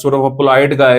sort of a polite guy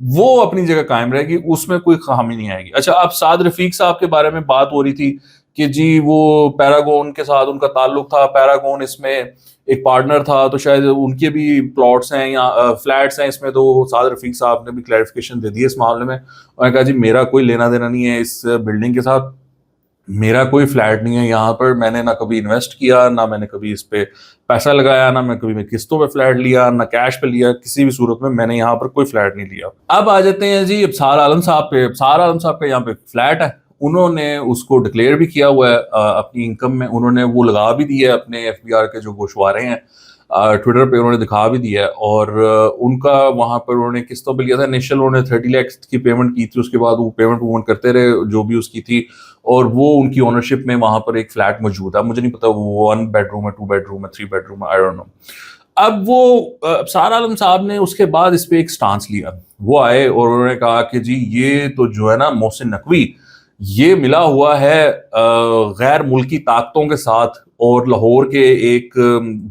وہ اپنی جگہ قائم رہے گی, اس میں کوئی خامی نہیں آئے گی. اچھا, اب سعد رفیق صاحب کے بارے میں بات ہو رہی تھی کہ جی وہ پیراگون کے ساتھ ان کا تعلق تھا, پیراگون اس میں ایک پارٹنر تھا, تو شاید ان کے بھی پلاٹس ہیں یا فلیٹس ہیں اس میں. تو سعد رفیق صاحب نے بھی کلیریفیکیشن دے دی اس معاملے میں, انہوں نے کہا جی میرا کوئی لینا دینا نہیں ہے اس بلڈنگ کے ساتھ, میرا کوئی فلیٹ نہیں ہے یہاں پر, میں نے نہ کبھی انویسٹ کیا, نہ میں نے کبھی اس پہ پیسہ لگایا, نہ میں کبھی قسطوں پہ فلیٹ لیا, نہ کیش پہ لیا, کسی بھی صورت میں نے یہاں پر کوئی فلیٹ نہیں لیا. اب آ جاتے ہیں جی ابصار عالم صاحب پہ. ابصار عالم صاحب کا یہاں پہ فلیٹ ہے, انہوں نے اس کو ڈکلیئر بھی کیا ہوا ہے اپنی انکم میں, انہوں نے وہ لگا بھی دیا ہے اپنے ایف بی آر کے جو گوشوارے ہیں, ٹویٹر پہ انہوں نے دکھا بھی دیا ہے. اور ان کا وہاں پر انہوں نے قسطوں پہ لیا تھا, انیشل انہوں نے 30 لاکھ کی پیمنٹ کی تھی, اس کے بعد وہ پیمنٹ کرتے رہے جو بھی اس کی تھی, اور وہ ان کی اونرشپ میں وہاں پر ایک فلیٹ موجود ہے. مجھے نہیں پتا وہ 1 بیڈ روم ہے, 2 بیڈ روم ہے, 3 بیڈ روم ہے, آئی ڈونٹ نو. اب وہ ابصار عالم صاحب نے اس کے بعد اس پہ ایک سٹانس لیا, وہ آئے اور انہوں نے کہا کہ جی یہ تو جو ہے نا محسن نقوی, یہ ملا ہوا ہے غیر ملکی طاقتوں کے ساتھ اور لاہور کے ایک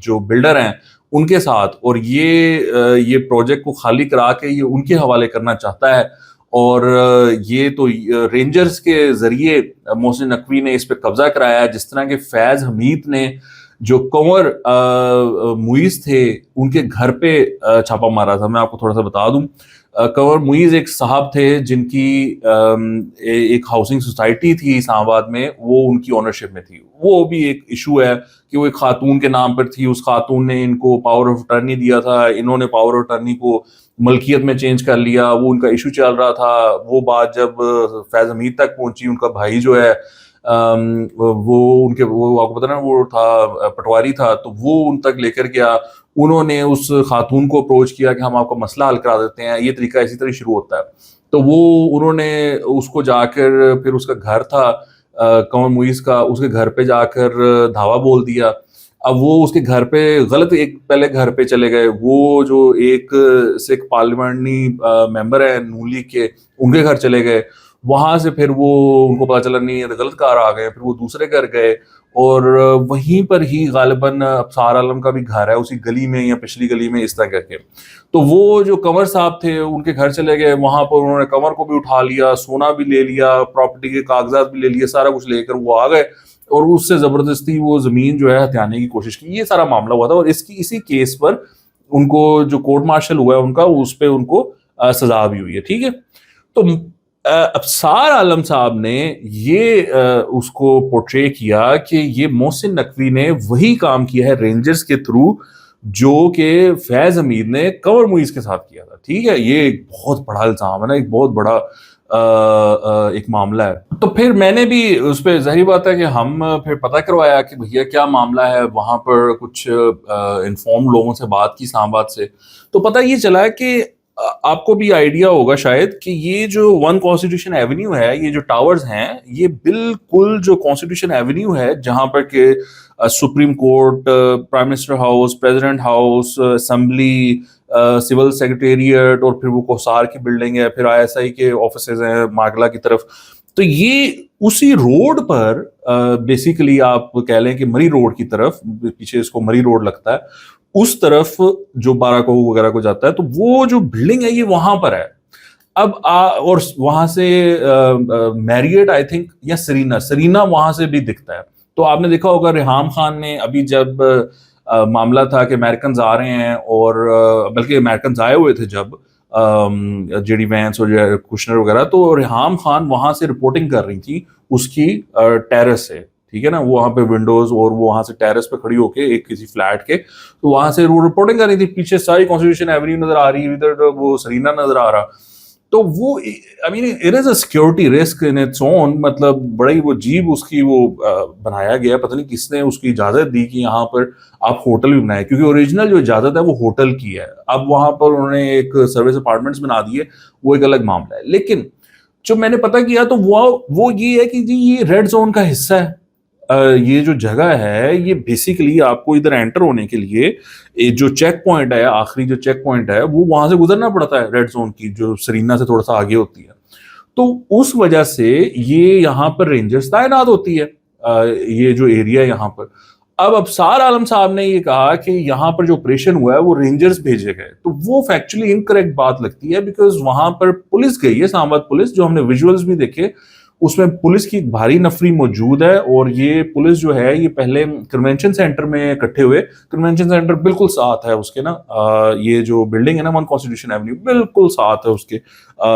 جو بلڈر ہیں ان کے ساتھ, اور یہ پروجیکٹ کو خالی کرا کے یہ ان کے حوالے کرنا چاہتا ہے, اور یہ تو رینجرز کے ذریعے محسن نقوی نے اس پہ قبضہ کرایا ہے, جس طرح کہ فیض حمید نے جو کنور معیز تھے ان کے گھر پہ چھاپا مارا تھا. میں آپ کو تھوڑا سا بتا دوں, کنور معیز ایک صاحب تھے جن کی ایک ہاؤسنگ سوسائٹی تھی اسلام آباد میں, وہ ان کی اونرشپ میں تھی. وہ بھی ایک ایشو ہے کہ وہ ایک خاتون کے نام پر تھی, اس خاتون نے ان کو پاور آف اٹرنی دیا تھا, انہوں نے پاور آف اٹرنی کو ملکیت میں چینج کر لیا, وہ ان کا ایشو چل رہا تھا. وہ بات جب فیض حمید تک پہنچی, ان کا بھائی جو ہے وہ ان کے وہ آپ کو پتا نا وہ تھا پٹواری تھا, تو وہ ان تک لے کر گیا. انہوں نے اس خاتون کو اپروچ کیا کہ ہم آپ کا مسئلہ حل کرا دیتے ہیں, یہ طریقہ اسی طرح شروع ہوتا ہے. تو وہ انہوں نے اس کو جا کر پھر اس کا گھر تھا کنور معیز کا, اس کے گھر پہ جا کر دھاوا بول دیا. اب وہ اس کے گھر پہ غلط ایک پہلے گھر پہ چلے گئے, وہ جو ایک سکھ پارلیمنٹری ممبر ہیں نون لیگ کے, ان کے گھر چلے گئے. وہاں سے پھر وہ ان کو پتا چلا نہیں غلط کار آ گئے, پھر وہ دوسرے گھر گئے, اور وہیں پر ہی غالباً ابصار عالم کا بھی گھر ہے اسی گلی میں یا پچھلی گلی میں اس طرح کر کے. تو وہ جو کنور صاحب تھے ان کے گھر چلے گئے, وہاں پر انہوں نے کنور کو بھی اٹھا لیا, سونا بھی لے لیا, پراپرٹی کے کاغذات بھی لے لیے, سارا کچھ لے کر وہ آ گئے, اور اس سے زبردستی وہ زمین جو ہے ہتھیانے کی کوشش کی. یہ سارا معاملہ ہوا تھا, اور اسی کیس پر ان کو جو کورٹ مارشل ہوا ہے ان کا, اس پہ ان کو سزا بھی ہوئی ہے. ٹھیک ہے, تو ابصار عالم صاحب نے یہ اس کو پورٹرے کیا کہ یہ محسن نقوی نے وہی کام کیا ہے رینجرز کے تھرو جو کہ فیض حمید نے کنور معیز کے ساتھ کیا تھا. ٹھیک ہے, یہ ایک بہت بڑا الزام ہے نا, ایک بہت بڑا ایک معاملہ ہے. تو پھر میں نے بھی اس پہ ظاہر بات ہے کہ ہم پھر پتہ کروایا کہ بھیا کیا معاملہ ہے, وہاں پر کچھ انفارم لوگوں سے بات کی اسلام آباد سے, تو پتہ یہ چلا کہ آپ کو بھی آئیڈیا ہوگا شاید کہ یہ جو 1 کانسٹیٹیوشن ایونیو ہے, یہ جو ٹاورز ہیں, یہ بالکل جو کانسٹیٹیوشن ایونیو ہے جہاں پر کہ supreme court, prime minister house, president house, assembly, civil secretariat, اور پھر وہ کوسار کی بلڈنگ ہے, پھر ISI کے آفیسز ہیں ماگلا کی طرف. تو یہ اسی روڈ پر بیسیکلی آپ کہہ لیں کہ مری روڈ کی طرف, پیچھے اس کو مری روڈ لگتا ہے, اس طرف جو بارہ کوہ وغیرہ کو جاتا ہے, تو وہ جو بلڈنگ ہے یہ وہاں پر ہے. اب اور وہاں سے میریٹ آئی تھنک یا سرینا وہاں سے بھی دکھتا ہے. تو آپ نے دیکھا ہوگا ریحام خان نے ابھی جب معاملہ تھا کہ امریکنز آ رہے ہیں, اور بلکہ امریکنز آئے ہوئے تھے جب جے ڈی وینس اور کشنر وغیرہ, تو ریحام خان وہاں سے رپورٹنگ کر رہی تھی اس کی ٹیرس سے. ٹھیک ہے نا, وہ وہاں پہ ونڈوز اور وہ وہاں سے ٹیرس پہ کھڑی ہو کے ایک کسی فلیٹ کے, تو وہاں سے رپورٹنگ کر رہی تھی. پیچھے ساری کانسٹیٹیوشن ایونیو نظر آ رہی ہے, ادھر وہ سرینا نظر آ رہا. تو وہ I mean it is a security risk in its own, مطلب بڑا ہی وہ عجیب اس کی وہ بنایا گیا, پتہ نہیں کس نے اس کی اجازت دی کہ یہاں پر آپ ہوٹل بھی بنائے, کیونکہ اوریجنل جو اجازت ہے وہ ہوٹل کی ہے. اب وہاں پر انہوں نے ایک سروس اپارٹمنٹس بنا دیے, وہ ایک الگ معاملہ ہے. لیکن جو میں نے پتہ کیا تو وہ یہ ہے کہ جی یہ ریڈ زون کا حصہ ہے. یہ جو جگہ ہے یہ بیسیکلی آپ کو ادھر انٹر ہونے کے لیے جو چیک پوائنٹ ہے, آخری جو چیک پوائنٹ ہے, وہ وہاں سے گزرنا پڑتا ہے ریڈ زون کی, جو سرینا سے تھوڑا سا آگے ہوتی ہے. تو اس وجہ سے یہ یہاں پر رینجرز تعینات ہوتی ہے, یہ جو ایریا یہاں پر. اب ابصار عالم صاحب نے یہ کہا کہ یہاں پر جو آپریشن ہوا ہے وہ رینجرز بھیجے گئے، تو وہ فیکچولی انکریکٹ بات لگتی ہے، بیکاز وہاں پر پولیس گئی ہے، اسلام آباد پولیس، جو ہم نے ویژولز بھی دیکھے اس میں پولیس کی ایک بھاری نفری موجود ہے، اور یہ پولیس جو ہے یہ پہلے کنونشن سینٹر میں اکٹھے ہوئے، کنونشن سینٹر بالکل ساتھ ہے اس کے نا، یہ جو بلڈنگ ہے نا 1 کانسٹیٹیوشن ایونیو بالکل ساتھ ہے اس کے،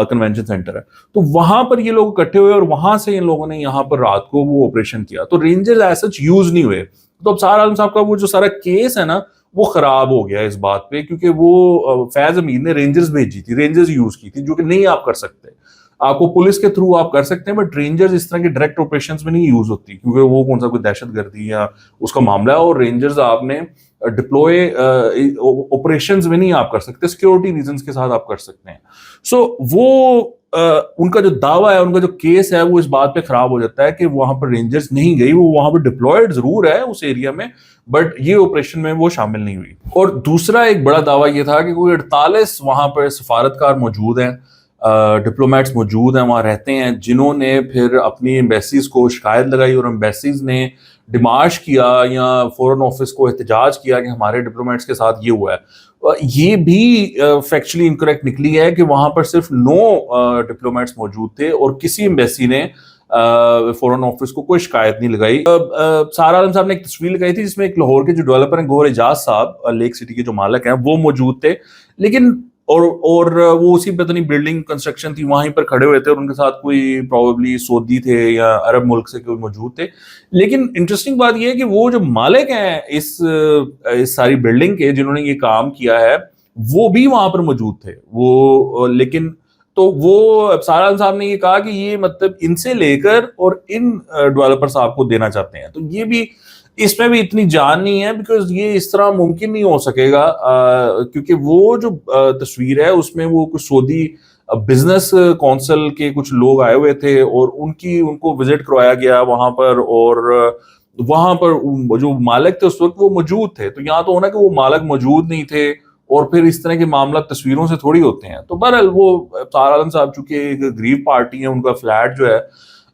کنونشن سینٹر ہے، تو وہاں پر یہ لوگ اکٹھے ہوئے اور وہاں سے ان لوگوں نے یہاں پر رات کو وہ آپریشن کیا، تو رینجرز ایز سچ یوز نہیں ہوئے. تو ابصار عالم صاحب کا وہ جو سارا کیس ہے نا وہ خراب ہو گیا اس بات پہ، کیونکہ وہ فیض امین نے رینجرز بھیجی تھی، رینجرز یوز کی تھی، جو کہ نہیں آپ کر سکتے. آپ کو پولیس کے تھرو آپ کر سکتے ہیں، بٹ رینجرز اس طرح کی ڈائریکٹ آپریشنز میں نہیں یوز ہوتی، کیونکہ وہ کون سا کوئی دہشت گردی یا اس کا معاملہ ہے، اور رینجرز آپ نے ڈپلوئے آپریشنز میں نہیں آپ کر سکتے، سیکیورٹی ریزنز کے ساتھ آپ کر سکتے ہیں. سو وہ ان کا جو دعویٰ ہے، ان کا جو کیس ہے، وہ اس بات پہ خراب ہو جاتا ہے کہ وہاں پر رینجرز نہیں گئی، وہ وہاں پہ ڈپلوئڈ ضرور ہے اس ایریا میں، بٹ یہ آپریشن میں وہ شامل نہیں ہوئی. اور دوسرا ایک بڑا دعویٰ یہ تھا کہ کوئی 48 وہاں پر سفارتکار موجود ہیں، ڈپلومیٹس موجود ہیں، وہاں رہتے ہیں، جنہوں نے پھر اپنی ایمبیسیز کو شکایت لگائی، اور ایمبیسیز نے ڈیمارش کیا یا فورن آفس کو احتجاج کیا کہ ہمارے ڈپلومیٹس کے ساتھ یہ ہوا ہے. یہ بھی فیکچولی انکریکٹ نکلی ہے کہ وہاں پر صرف 9 ڈپلومیٹس موجود تھے، اور کسی ایمبیسی نے فورن آفس کو کوئی شکایت نہیں لگائی. سار عالم صاحب نے ایک تصویر لگائی تھی جس میں ایک لاہور کے جو ڈیولپر ہیں گوہر اعجاز صاحب، لیک سٹی کے جو مالک ہیں، وہ موجود تھے، لیکن اور وہ اسی پتہ نہیں بلڈنگ کنسٹرکشن تھی وہیں پر کھڑے ہوئے تھے، اور ان کے ساتھ کوئی پروبیبلی سعودی تھے یا عرب ملک سے کوئی موجود تھے. لیکن انٹرسٹنگ بات یہ ہے کہ وہ جو مالک ہیں اس ساری بلڈنگ کے، جنہوں نے یہ کام کیا ہے، وہ بھی وہاں پر موجود تھے. وہ لیکن تو وہ ابصار عالم صاحب نے یہ کہا کہ یہ مطلب ان سے لے کر اور ان ڈیولپر صاحب کو دینا چاہتے ہیں، تو یہ بھی اس میں بھی اتنی جان نہیں ہے، بیکاز یہ اس طرح ممکن نہیں ہو سکے گا، کیونکہ وہ جو تصویر ہے اس میں وہ کچھ سعودی بزنس کونسل کے کچھ لوگ آئے ہوئے تھے، اور ان کو وزٹ کروایا گیا وہاں پر، اور وہاں پر جو مالک تھے اس وقت وہ موجود تھے. تو یہاں تو ہونا کہ وہ مالک موجود نہیں تھے، اور پھر اس طرح کے معاملات تصویروں سے تھوڑی ہوتے ہیں. تو بہرحال وہ ابصار عالم صاحب چونکہ ایک غریب پارٹی ہے، ان کا فلیٹ جو ہے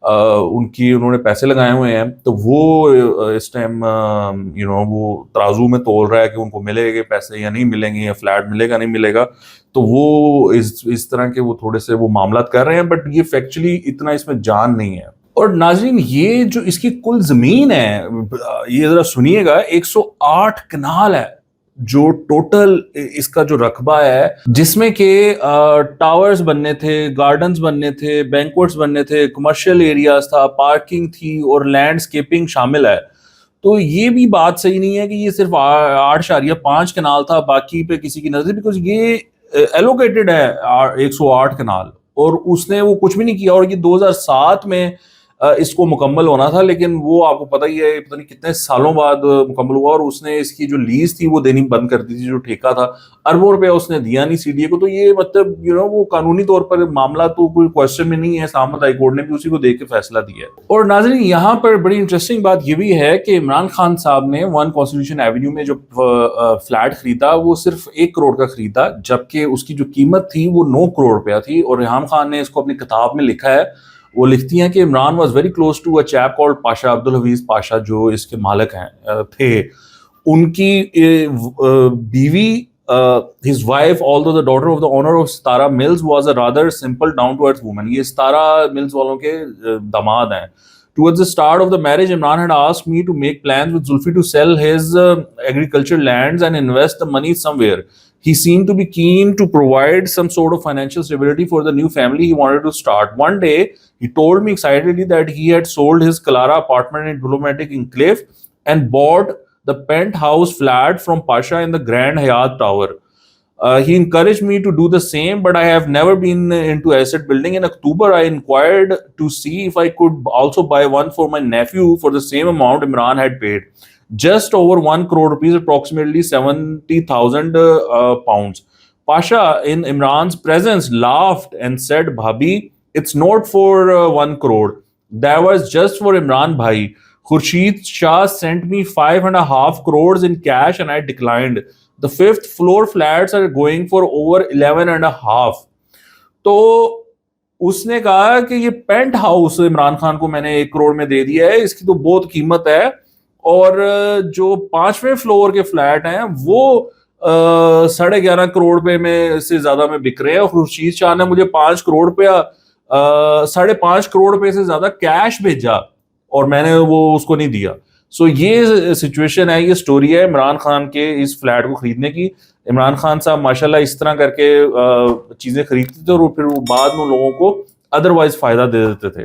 انہوں نے پیسے لگائے ہوئے ہیں، تو وہ اس ٹائم وہ ترازو میں تول رہا ہے کہ ان کو ملے گے پیسے یا نہیں ملیں گے، یا فلیٹ ملے گا نہیں ملے گا. تو وہ اس طرح کے وہ تھوڑے سے وہ معاملات کر رہے ہیں، بٹ یہ فیکچولی اتنا اس میں جان نہیں ہے. اور ناظرین، یہ جو اس کی کل زمین ہے یہ ذرا سنیے گا، 108 کنال ہے جو ٹوٹل اس کا جو رقبہ ہے، جس میں کہ ٹاورز بننے تھے، گارڈنز بننے تھے، بینکوٹس بننے تھے، کمرشل ایریاز تھا، پارکنگ تھی، اور لینڈسکیپنگ شامل ہے. تو یہ بھی بات صحیح نہیں ہے کہ یہ صرف 8.5 کنال تھا، باقی پہ کسی کی نظر، بیکاز یہ ایلوکیٹڈ ہے 108 کنال، اور اس نے وہ کچھ بھی نہیں کیا، اور یہ 2007 میں اس کو مکمل ہونا تھا، لیکن وہ آپ کو پتہ ہی ہے پتہ نہیں کتنے سالوں بعد مکمل ہوا، اور اس نے اس کی جو لیز تھی وہ دینی بند کر دی تھی، جو ٹھیکہ تھا اربوں روپے اس نے دیا نہیں CDA کو. تو یہ مطلب وہ قانونی طور پر معاملہ تو کوئی کوشچن میں نہیں ہے، اسلام آباد ہائی کورٹ نے بھی اسی کو دیکھ کے فیصلہ دیا ہے. اور ناظرین، یہاں پر بڑی انٹرسٹنگ بات یہ بھی ہے کہ عمران خان صاحب نے 1 کانسٹیٹیوشن ایونیو میں جو فلیٹ خریدا وہ صرف 1 کروڑ کا خریدا، جبکہ اس کی جو قیمت تھی وہ 9 کروڑ روپیہ تھی. اور ریحام خان نے اس کو اپنی کتاب میں لکھا ہے، وہ لکھتی ہیں کہ Imran was very close to a chap called Pasha, Abdul Hafeez Pasha جو اس کے مالک ہیں تھے. ان کی بیوی his wife, although the daughter of the owner of Sitara Mills, was a rather simple down to earth woman. یہ ستارہ ملز والوں کے داماد ہیں. Towards the start of the marriage, Imran had asked me to make plans with Zulfi to sell his agricultural lands and invest the money somewhere. He seemed to be keen to provide some sort of financial stability for the new family he wanted to start. One day, he told me excitedly that he had sold his Kalara apartment in Diplomatic Enclave and bought the penthouse flat from Pasha in the Grand Hyatt Tower. He encouraged me to do the same, but I have never been into asset building. In October, I inquired to see if I could also buy one for my nephew for the same amount Imran had paid. Just over 1 crore rupees, approximately 70,000 pounds. Pasha, in Imran's presence, laughed and said, "Bhabhi, it's not for 1 crore. That was just for Imran Bhai. Khurshid Shah sent me 5.5 crores in cash and I declined. The 5th floor flats are going for over 11.5." تو اس نے کہا کہ یہ pant house Imran Khan کو میں نے 1 کروڑ میں دے دیا ہے، اس کی تو بہت قیمت ہے، اور جو 5ویں فلور کے فلیٹ ہیں وہ 11.5 کروڑ روپے میں سے زیادہ میں بک رہے ہیں، اور خورشید شاہ نے مجھے 5 کروڑ روپیہ 5.5 کروڑ روپے سے زیادہ کیش بھیجا اور میں نے وہ اس کو نہیں دیا. سو یہ سچویشن ہے، یہ سٹوری ہے عمران خان کے اس فلیٹ کو خریدنے کی. عمران خان صاحب ماشاءاللہ اس طرح کر کے چیزیں خریدتے تھے اور پھر وہ بعد میں لوگوں کو ادروائز فائدہ دے دیتے تھے.